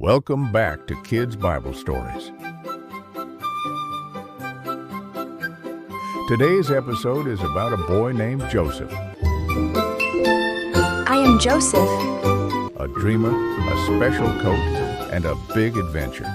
Welcome back to Kids Bible Stories. Today's episode is about a boy named Joseph. I am Joseph. A dreamer, a special coat, and a big adventure.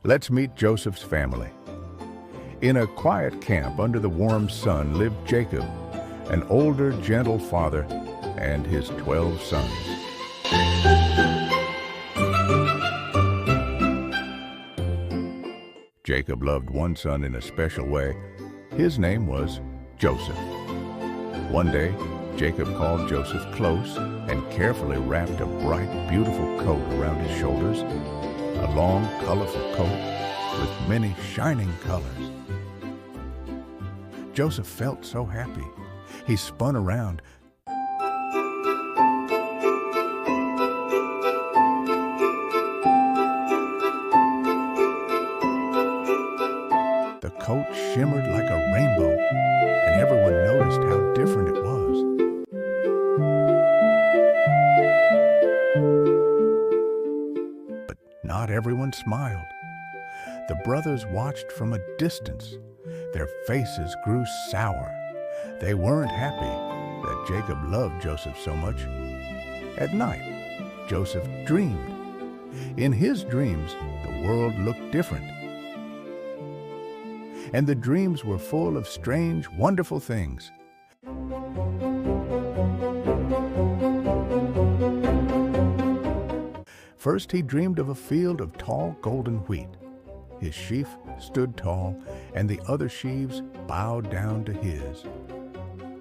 Let's meet Joseph's family. In a quiet camp under the warm sun lived Jacob, an older, gentle father, and his 12 sons. Jacob loved one son in a special way. His name was Joseph. One day, Jacob called Joseph close and carefully wrapped a bright, beautiful coat around his shoulders. A long, colorful coat with many shining colors. Joseph felt so happy. He spun around. The coat shimmered like a rainbow, and everyone noticed how different it was. Not everyone smiled. The brothers watched from a distance. Their faces grew sour. They weren't happy that Jacob loved Joseph so much. At night, Joseph dreamed. In his dreams, the world looked different. And the dreams were full of strange, wonderful things. First, he dreamed of a field of tall golden wheat. His sheaf stood tall, and the other sheaves bowed down to his.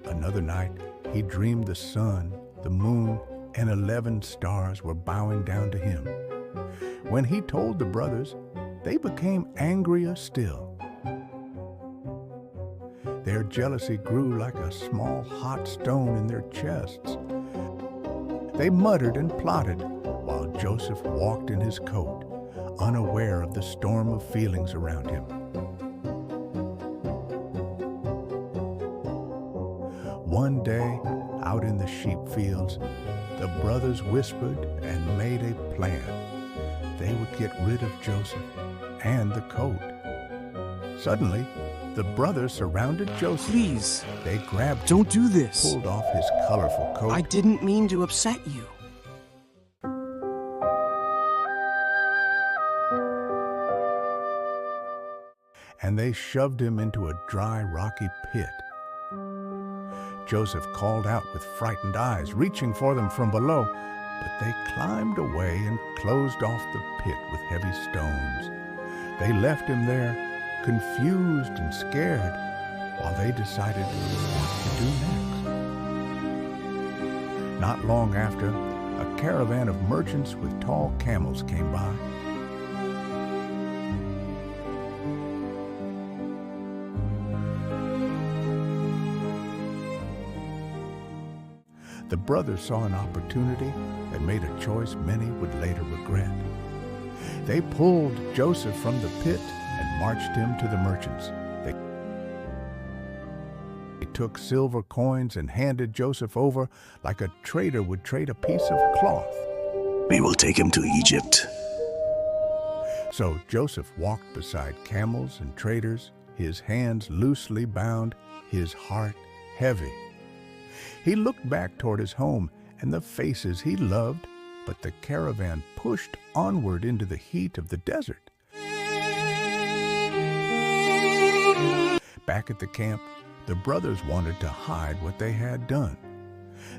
Another night, he dreamed the sun, the moon, and 11 stars were bowing down to him. When he told the brothers, they became angrier still. Their jealousy grew like a small hot stone in their chests. They muttered and plotted, while Joseph walked in his coat, unaware of the storm of feelings around him. One day, out in the sheep fields, the brothers whispered and made a plan. They would get rid of Joseph and the coat. Suddenly, the brothers surrounded Joseph. Please, they grabbed don't do this. Pulled off his colorful coat. I didn't mean to upset you. And they shoved him into a dry, rocky pit. Joseph called out with frightened eyes, reaching for them from below, but they climbed away and closed off the pit with heavy stones. They left him there, confused and scared, while they decided what to do next. Not long after, a caravan of merchants with tall camels came by. The brothers saw an opportunity and made a choice many would later regret. They pulled Joseph from the pit and marched him to the merchants. They took silver coins and handed Joseph over like a trader would trade a piece of cloth. We will take him to Egypt. So Joseph walked beside camels and traders, his hands loosely bound, his heart heavy. He looked back toward his home and the faces he loved, but the caravan pushed onward into the heat of the desert. Back at the camp, the brothers wanted to hide what they had done.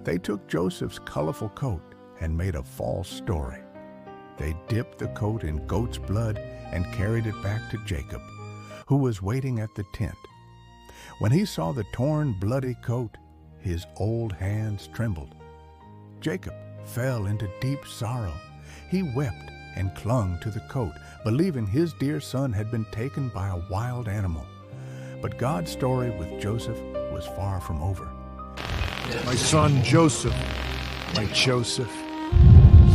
They took Joseph's colorful coat and made a false story. They dipped the coat in goat's blood and carried it back to Jacob, who was waiting at the tent. When he saw the torn, bloody coat, his old hands trembled. Jacob fell into deep sorrow. He wept and clung to the coat, believing his dear son had been taken by a wild animal. But God's story with Joseph was far from over. My son Joseph, my Joseph,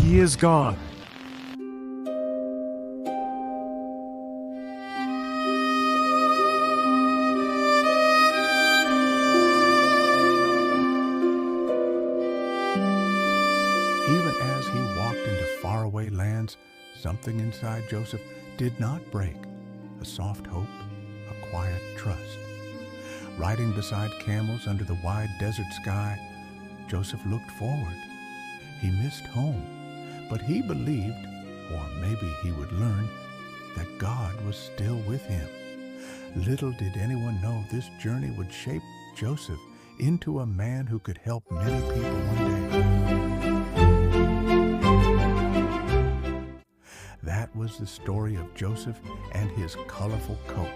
he is gone. Even as he walked into faraway lands, something inside Joseph did not break. A soft hope, a quiet trust. Riding beside camels under the wide desert sky, Joseph looked forward. He missed home, but he believed, or maybe he would learn, that God was still with him. Little did anyone know this journey would shape Joseph into a man who could help many people one day. That was the story of Joseph and his colorful coat.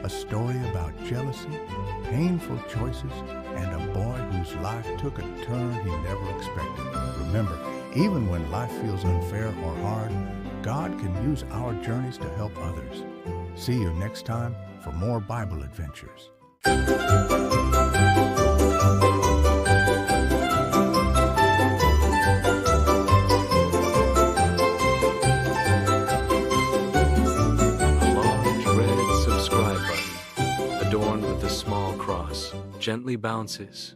A story about jealousy, painful choices, and a boy whose life took a turn he never expected. Remember, even when life feels unfair or hard, God can use our journeys to help others. See you next time for more Bible adventures. Adorned with a small cross, gently bounces